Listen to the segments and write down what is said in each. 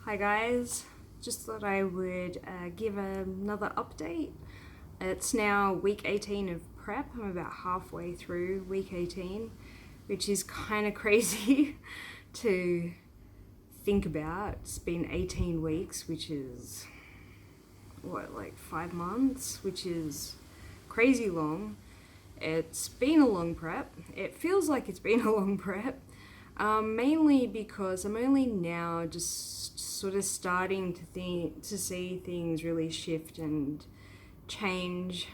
Hi guys, just thought I would give another update. It's now week 18 of prep. I'm about halfway through week 18, which is kind of crazy to think about. It's been 18 weeks, which is like 5 months, which is crazy long. It's been a long prep. It feels like it's been a long prep. Mainly because I'm only now just sort of starting to see things really shift and change.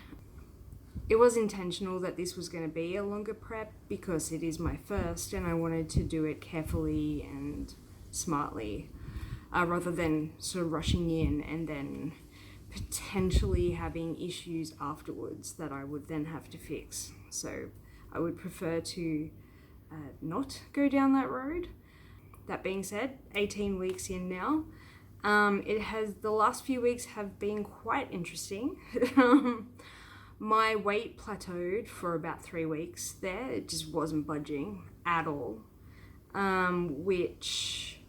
It was intentional that this was going to be a longer prep because it is my first and I wanted to do it carefully and smartly rather than sort of rushing in and then potentially having issues afterwards that I would then have to fix. So I would prefer to not go down that road. That being said, 18 weeks in now. The last few weeks have been quite interesting. My weight plateaued for about 3 weeks there. It just wasn't budging at all, which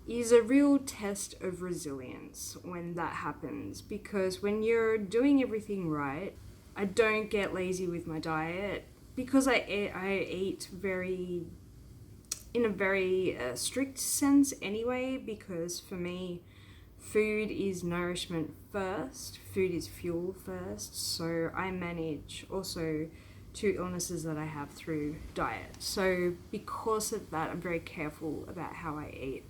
is a real test of resilience when that happens, because when you're doing everything right, I don't get lazy with my diet because I eat in a very strict sense anyway, because for me, food is nourishment first, food is fuel first, so I manage also 2 illnesses that I have through diet. So because of that, I'm very careful about how I eat,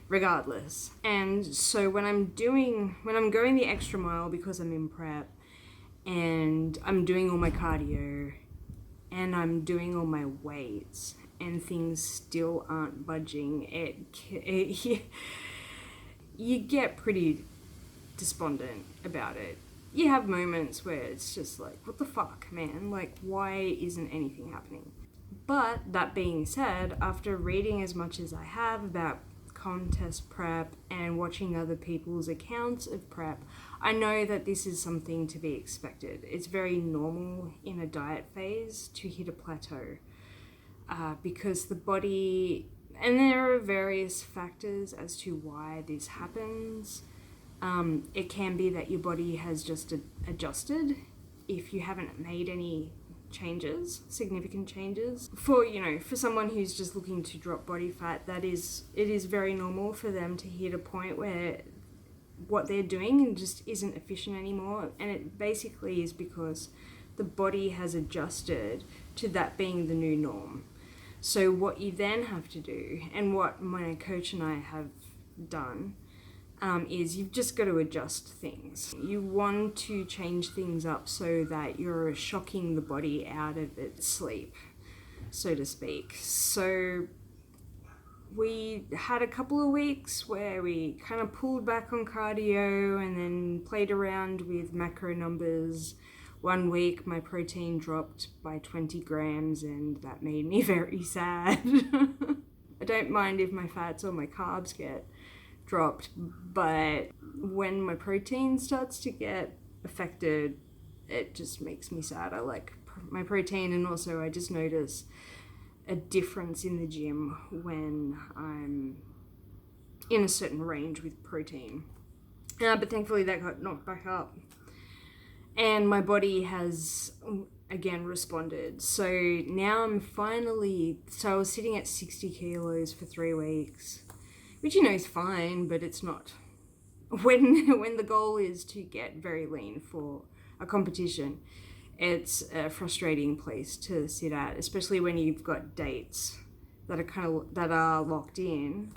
regardless. And so when I'm going the extra mile because I'm in prep and I'm doing all my cardio and I'm doing all my weights and things still aren't budging, you get pretty despondent about it. You have moments where it's just like, what the fuck, man? Like, why isn't anything happening? But that being said, after reading as much as I have about contest prep and watching other people's accounts of prep, I know that this is something to be expected. It's very normal in a diet phase to hit a plateau because the body, and there are various factors as to why this happens. It can be that your body has just adjusted if you haven't made any significant changes. For someone who's just looking to drop body fat, it is very normal for them to hit a point where what they're doing just isn't efficient anymore, and it basically is because the body has adjusted to that being the new norm. So what you then have to do, and what my coach and I have done, is you've just got to adjust things. You want to change things up so that you're shocking the body out of its sleep, so to speak. So we had a couple of weeks where we kind of pulled back on cardio and then played around with macro numbers. 1 week my protein dropped by 20 grams and that made me very sad. I don't mind if my fats or my carbs get dropped, but when my protein starts to get affected, it just makes me sad. I like my protein, and also I just notice a difference in the gym when I'm in a certain range with protein. But thankfully that got knocked back up. And my body has, again, responded. So now I was sitting at 60 kilos for 3 weeks, which is fine, but it's not. When the goal is to get very lean for a competition, it's a frustrating place to sit at, especially when you've got dates that are locked in,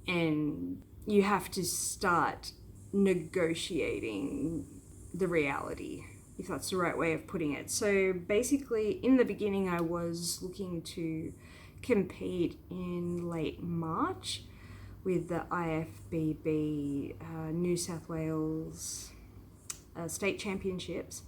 and you have to start negotiating the reality, if that's the right way of putting it. So basically, in the beginning, I was looking to compete in late March with the IFBB New South Wales State Championships.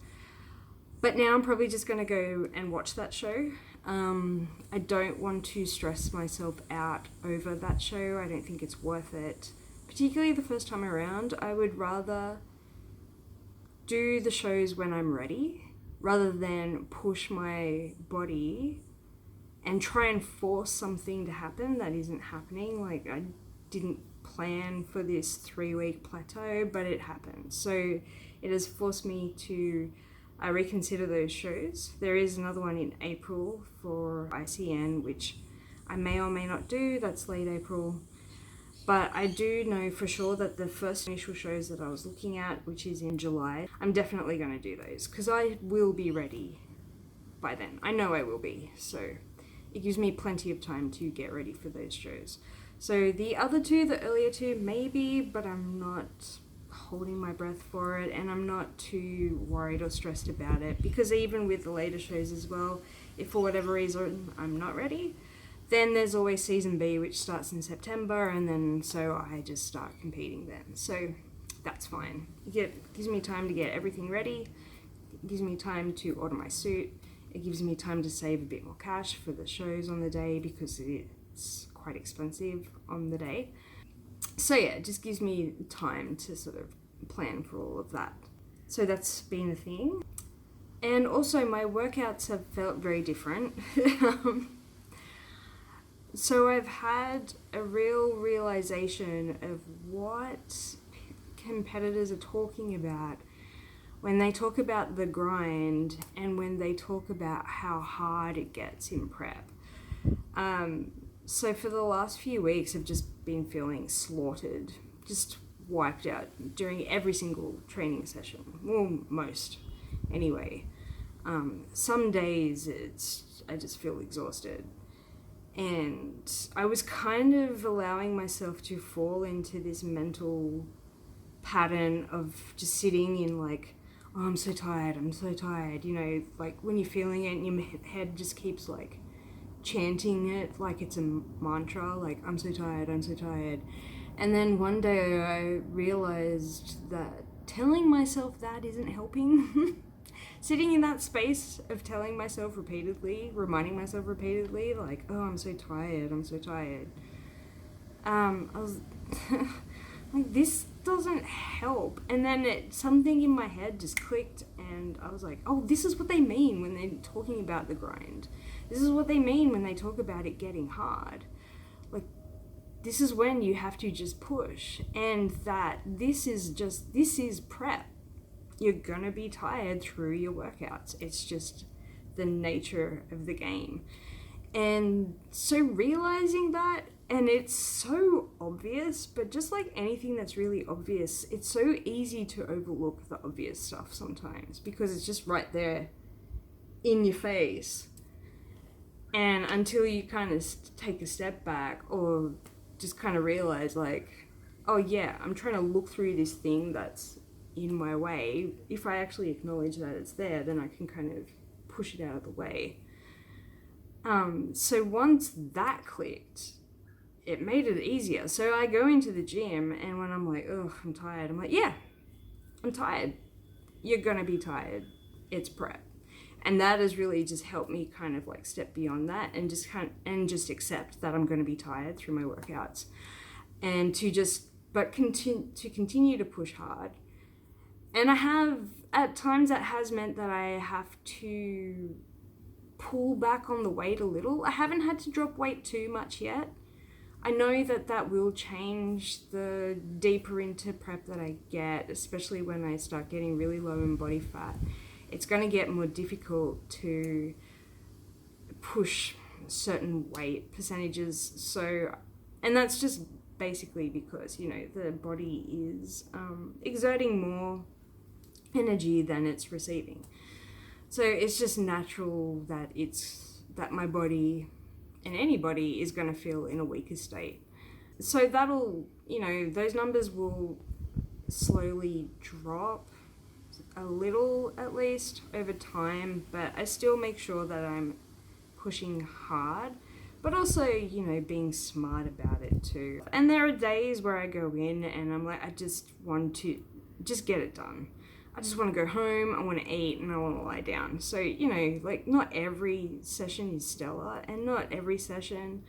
But now I'm probably just going to go and watch that show. I don't want to stress myself out over that show. I don't think it's worth it, particularly the first time around. I would rather do the shows when I'm ready rather than push my body and try and force something to happen that isn't happening. Like, didn't plan for this 3-week plateau, but it happened. So it has forced me to reconsider those shows. There is another one in April for ICN, which I may or may not do. That's late April. But I do know for sure that the first initial shows that I was looking at, which is in July, I'm definitely going to do those because I will be ready by then. I know I will be. So it gives me plenty of time to get ready for those shows. So the other two, the earlier two, maybe, but I'm not holding my breath for it, and I'm not too worried or stressed about it, because even with the later shows as well, if for whatever reason I'm not ready, then there's always season B, which starts in September, and then so I just start competing then. So that's fine. It gives me time to get everything ready. It gives me time to order my suit. It gives me time to save a bit more cash for the shows on the day, because it's quite expensive on the day. So yeah, it just gives me time to sort of plan for all of that. So that's been a thing. And also my workouts have felt very different. So I've had a real realization of what competitors are talking about when they talk about the grind and when they talk about how hard it gets in prep. So for the last few weeks, I've just been feeling slaughtered, just wiped out during every single training session. Well, most, anyway. Some days I just feel exhausted. And I was kind of allowing myself to fall into this mental pattern of just sitting in like, oh, I'm so tired, you know, like when you're feeling it and your head just keeps like chanting it like it's a mantra, like I'm so tired. And then one day I realized that telling myself that isn't helping. Sitting in that space of telling myself repeatedly, reminding myself repeatedly, like, oh, I'm so tired. I was like, this doesn't help. And then something in my head just clicked, and I was like, oh, this is what they mean when they're talking about the grind. This is what they mean when they talk about it getting hard. Like, this is when you have to just push, and that this is prep. You're gonna be tired through your workouts. It's just the nature of the game. And so realizing that, and it's so obvious, but just like anything that's really obvious, it's so easy to overlook the obvious stuff sometimes because it's just right there in your face. And until you kind of take a step back or just kind of realize like, oh yeah, I'm trying to look through this thing that's in my way. If I actually acknowledge that it's there, then I can kind of push it out of the way. So once that clicked, it made it easier. So I go into the gym, and when I'm like, oh, I'm tired, I'm like, yeah, I'm tired. You're gonna be tired. It's prep. And that has really just helped me kind of like step beyond that and just accept that I'm gonna be tired through my workouts, and to continue to push hard. And at times that has meant that I have to pull back on the weight a little. I haven't had to drop weight too much yet. I know that will change the deeper into prep that I get, especially when I start getting really low in body fat. It's going to get more difficult to push certain weight percentages. So, and that's just basically because, you know, the body is exerting more energy than it's receiving. So it's just natural that my body and anybody is going to feel in a weaker state. So that'll, you know, those numbers will slowly drop a little at least over time, but I still make sure that I'm pushing hard, but also, you know, being smart about it too. And there are days where I go in and I'm like, I just want to just get it done. I just want to go home, I want to eat, and I want to lie down. So, you know, like not every session is stellar, and not every session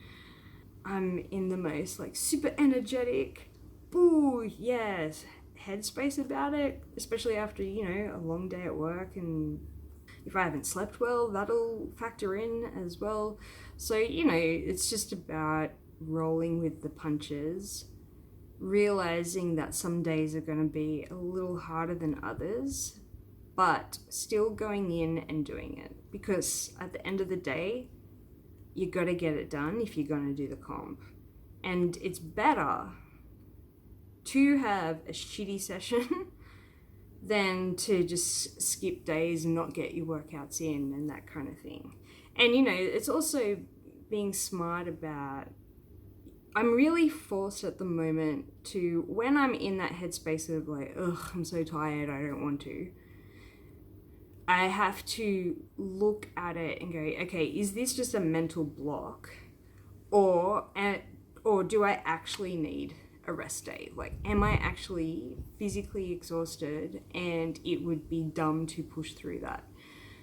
I'm in the most like super energetic, boo, yes, headspace about it, especially after, you know, a long day at work, and if I haven't slept well, that'll factor in as well. So, you know, it's just about rolling with the punches realizing that some days are going to be a little harder than others, but still going in and doing it, because at the end of the day, you got to get it done if you're going to do the comp. And it's better to have a shitty session than to just skip days and not get your workouts in and that kind of thing. And it's also being smart about, I'm really forced at the moment to, when I'm in that headspace of like, ugh, I'm so tired, I don't want to, I have to look at it and go, okay, is this just a mental block, or do I actually need a rest day? Like, am I actually physically exhausted and it would be dumb to push through that?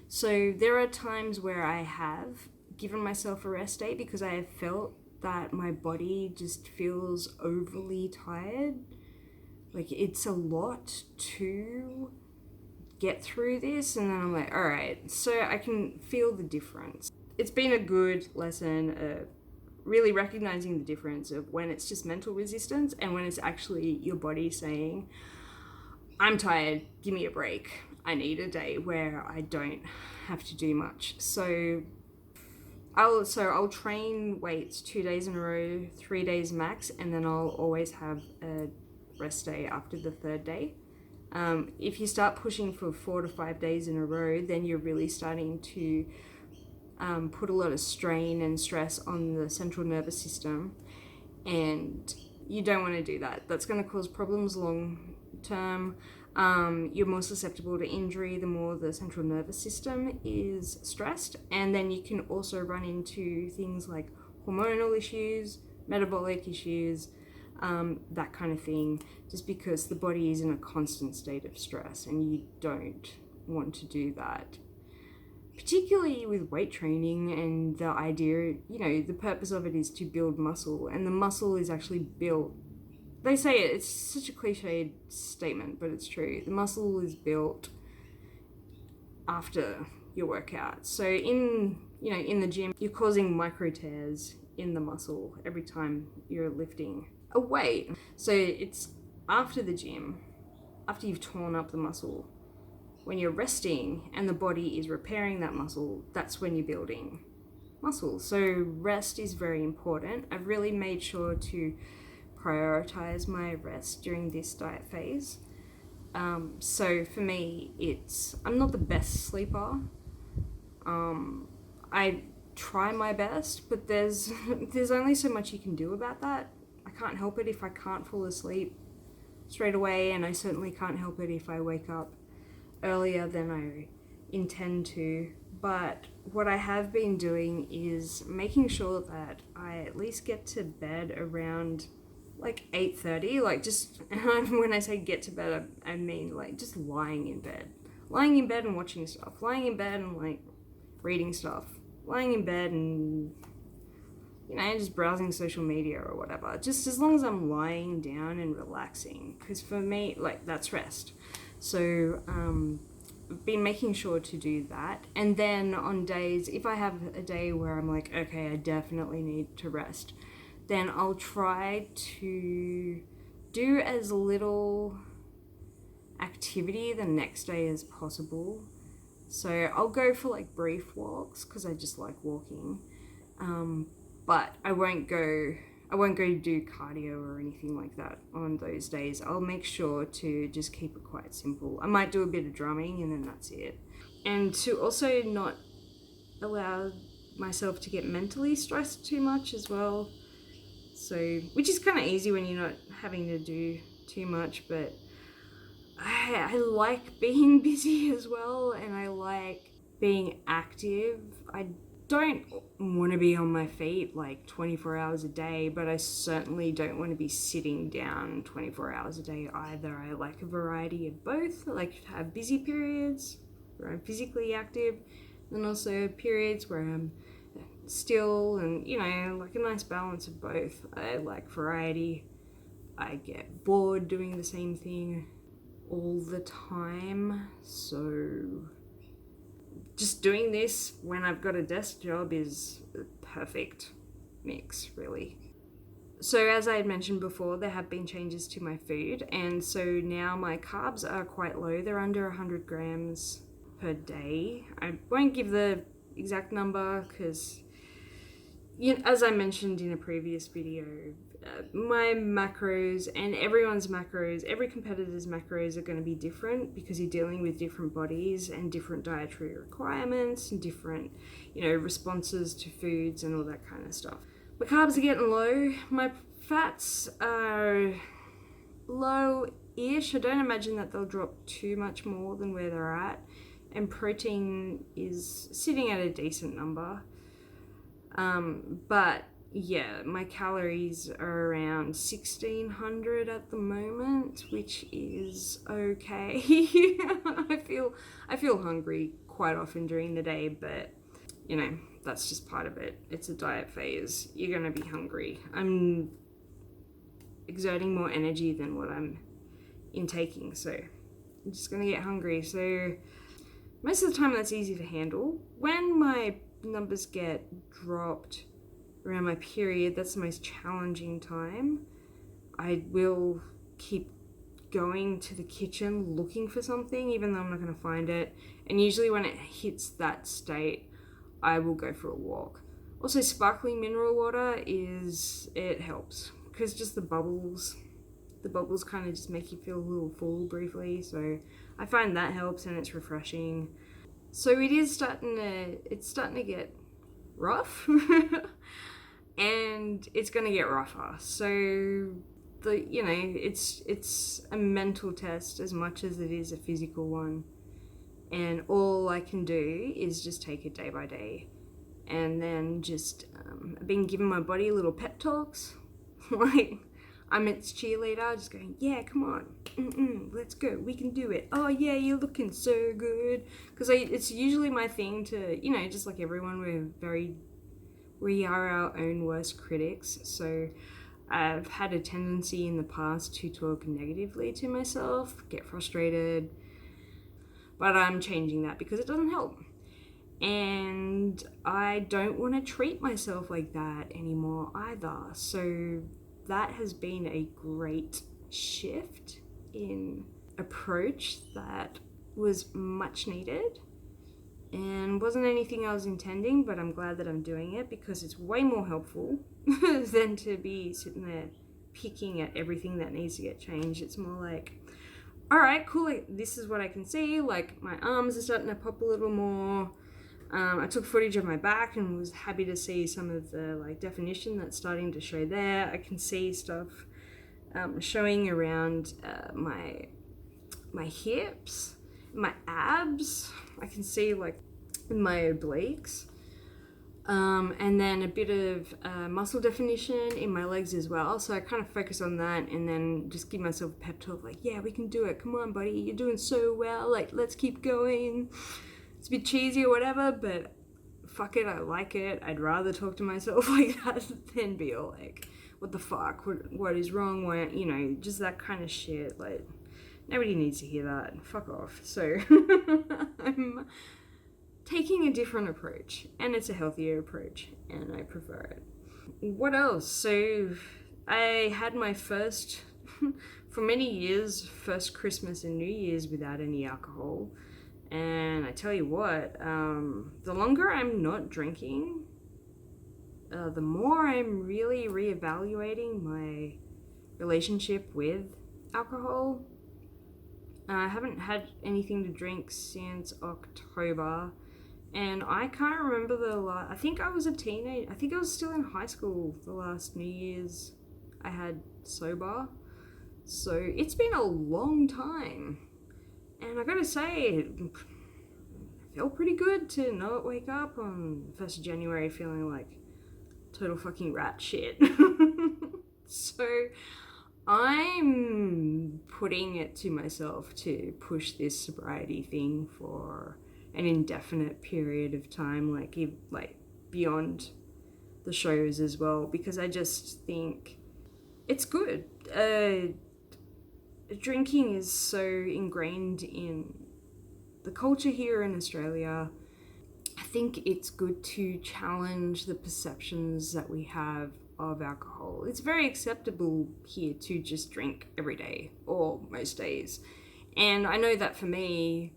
So there are times where I have given myself a rest day because I have felt that my body just feels overly tired. Like, it's a lot to get through this, and then I'm like, all right, so I can feel the difference. It's been a good lesson, really recognizing the difference of when it's just mental resistance and when it's actually your body saying, I'm tired, give me a break. I need a day where I don't have to do much. So I'll train weights 2 days in a row, 3 days max, and then I'll always have a rest day after the third day. If you start pushing for 4 to 5 days in a row, then you're really starting to put a lot of strain and stress on the central nervous system, and you don't want to do that. That's going to cause problems long term. You're more susceptible to injury the more the central nervous system is stressed, and then you can also run into things like hormonal issues, metabolic issues, that kind of thing, just because the body is in a constant state of stress, and you don't want to do that. Particularly with weight training and the idea, the purpose of it is to build muscle, and the muscle is actually built. They say it's such a cliched statement, but it's true. The muscle is built after your workout. So in the gym, you're causing micro tears in the muscle every time you're lifting a weight. So it's after the gym, after you've torn up the muscle, when you're resting and the body is repairing that muscle, that's when you're building muscle. So rest is very important. I've really made sure to prioritize my rest during this diet phase. So for me, I'm not the best sleeper. I try my best, but there's only so much you can do about that. I can't help it if I can't fall asleep straight away, and I certainly can't help it if I wake up earlier than I intend to. But what I have been doing is making sure that I at least get to bed around like 8:30, like just, when I say get to bed, I mean like just lying in bed and watching stuff, lying in bed and like reading stuff, lying in bed and just browsing social media or whatever, just as long as I'm lying down and relaxing, because for me, like, that's rest. So I've been making sure to do that. And then on days, if I have a day where I'm like, okay, I definitely need to rest, then I'll try to do as little activity the next day as possible. So I'll go for like brief walks because I just like walking, but I won't go do cardio or anything like that on those days. I'll make sure to just keep it quite simple. I might do a bit of drumming and then that's it. And to also not allow myself to get mentally stressed too much as well. So, which is kind of easy when you're not having to do too much, but I like being busy as well, and I like being active. I don't want to be on my feet like 24 hours a day, but I certainly don't want to be sitting down 24 hours a day either. I like a variety of both. I like to have busy periods where I'm physically active, and also periods where I'm still, and like a nice balance of both. I like variety. I get bored doing the same thing all the time, so just doing this when I've got a desk job is a perfect mix, really. So as I had mentioned before, there have been changes to my food, and so now my carbs are quite low. They're under 100 grams per day. I won't give the exact number because, as I mentioned in a previous video, my macros and everyone's macros, every competitor's macros are going to be different because you're dealing with different bodies and different dietary requirements and different, responses to foods and all that kind of stuff. My carbs are getting low. My fats are low-ish. I don't imagine that they'll drop too much more than where they're at. And protein is sitting at a decent number. But yeah, my calories are around 1600 at the moment, which is okay. I feel hungry quite often during the day, but that's just part of it. It's a diet phase. You're gonna be hungry. I'm exerting more energy than what I'm intaking, so I'm just gonna get hungry. So most of the time that's easy to handle. When my numbers get dropped around my period, that's the most challenging time. I will keep going to the kitchen looking for something, even though I'm not going to find it. And usually when it hits that state, I will go for a walk. Also, sparkling mineral water it helps because just the bubbles kind of just make you feel a little full briefly. So I find that helps and it's refreshing. So it's starting to get rough. And it's going to get rougher. So it's a mental test as much as it is a physical one. And all I can do is just take it day by day. And then just I've been giving my body little pep talks. Like I'm its cheerleader, just going, yeah, come on, let's go, we can do it. Oh yeah, you're looking so good. Because it's usually my thing to, just like everyone, we are our own worst critics. So I've had a tendency in the past to talk negatively to myself, get frustrated, but I'm changing that because it doesn't help. And I don't want to treat myself like that anymore either. So that has been a great shift in approach that was much needed and wasn't anything I was intending, but I'm glad that I'm doing it because it's way more helpful than to be sitting there picking at everything that needs to get changed. It's more like, all right, cool, like, this is what I can see. Like my arms are starting to pop a little more. I took footage of my back and was happy to see some of the definition that's starting to show there. I can see stuff showing around my hips, my abs. I can see my obliques, and then a bit of muscle definition in my legs as well. So I kind of focus on that and then just give myself a pep talk like, yeah, we can do it. Come on, buddy, you're doing so well. Like, let's keep going. It's a bit cheesy or whatever, but fuck it, I like it. I'd rather talk to myself like that than be all like, what the fuck, what is wrong, why, just that kind of shit. Like, nobody needs to hear that. Fuck off. So I'm taking a different approach, and it's a healthier approach, and I prefer it. What else? So I had my first, for many years, first Christmas and New Year's without any alcohol. And I tell you what, the longer I'm not drinking, the more I'm really reevaluating my relationship with alcohol. I haven't had anything to drink since October, and I can't remember I think I was a teenager. I think I was still in high school the last New Year's I had sober. So it's been a long time. And I gotta say, it felt pretty good to not wake up on 1st of January feeling like total fucking rat shit. So I'm putting it to myself to push this sobriety thing for an indefinite period of time, like beyond the shows as well, because I just think it's good. Drinking is so ingrained in the culture here in Australia. I think it's good to challenge the perceptions that we have of alcohol. It's very acceptable here to just drink every day or most days. And I know that for me,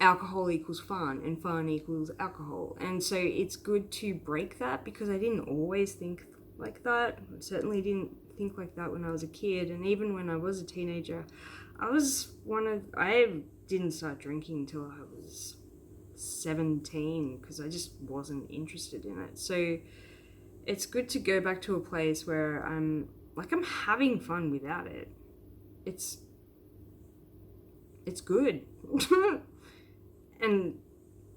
alcohol equals fun and fun equals alcohol. And so it's good to break that, because I didn't always think like that. I certainly didn't think like that when I was a kid. And even when I was a teenager, I didn't start drinking until I was 17 because I just wasn't interested in it. So it's good to go back to a place where I'm having fun without it. It's good. And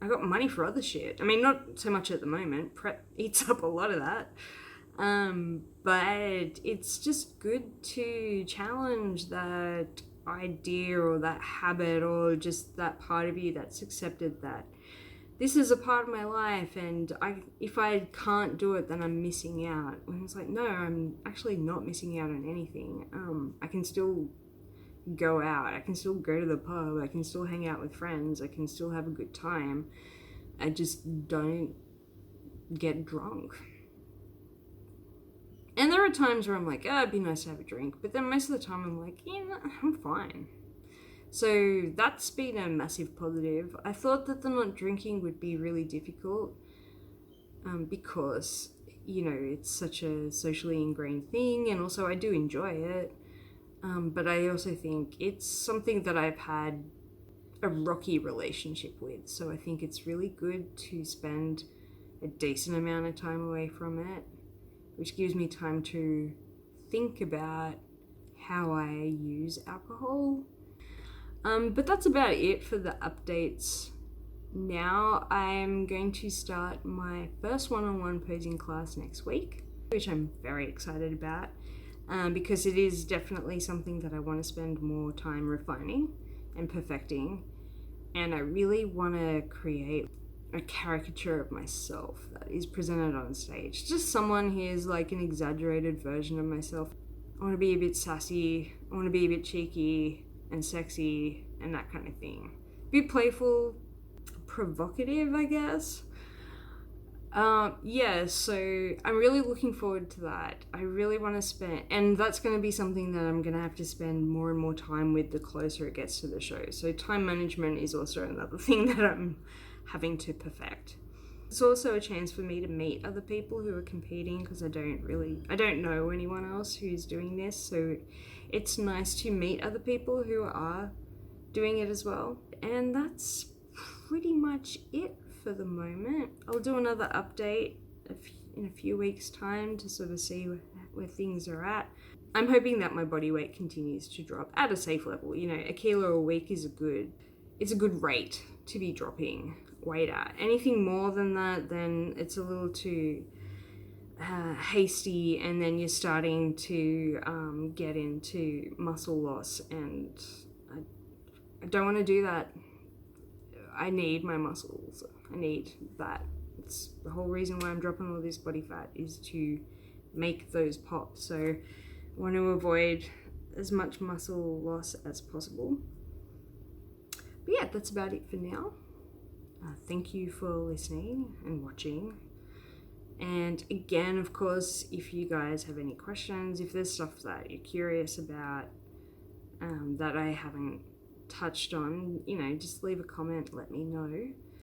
I got money for other shit. I mean, not so much at the moment. Prep eats up a lot of that. But it's just good to challenge that idea or that habit or just that part of you that's accepted that this is a part of my life, and if I can't do it, then I'm missing out. And it's like, no, I'm actually not missing out on anything. I can still go out. I can still go to the pub. I can still hang out with friends. I can still have a good time. I just don't get drunk. And there are times where I'm like, oh, it'd be nice to have a drink. But then most of the time I'm like, yeah, I'm fine. So that's been a massive positive. I thought that the not drinking would be really difficult because, it's such a socially ingrained thing. And also I do enjoy it. But I also think it's something that I've had a rocky relationship with. So I think it's really good to spend a decent amount of time away from it, which gives me time to think about how I use alcohol. But that's about it for the updates. Now I'm going to start my first one-on-one posing class next week, which I'm very excited about. Because it is definitely something that I want to spend more time refining and perfecting. And I really want to create a caricature of myself that is presented on stage. Just someone who is like an exaggerated version of myself. I want to be a bit sassy, I want to be a bit cheeky and sexy and that kind of thing. Be playful, provocative, I guess. So I'm really looking forward to that. I really want to spend, and that's going to be something that I'm going to have to spend more and more time with the closer it gets to the show. So time management is also another thing that I'm having to perfect. It's also a chance for me to meet other people who are competing, because I don't know anyone else who's doing this. So it's nice to meet other people who are doing it as well. And that's pretty much it for the moment. I'll do another update in a few weeks' time to sort of see where things are at. I'm hoping that my body weight continues to drop at a safe level. 1 kilo a week is it's a good rate to be dropping weight at. Anything more than that, then it's a little too hasty, and then you're starting to get into muscle loss, and I don't want to do that. I need my muscles. I need that. It's the whole reason why I'm dropping all this body fat, is to make those pop. So I want to avoid as much muscle loss as possible. But yeah, that's about it for now. Thank you for listening and watching. And again, of course, if you guys have any questions, if there's stuff that you're curious about that I haven't touched on, just leave a comment, let me know.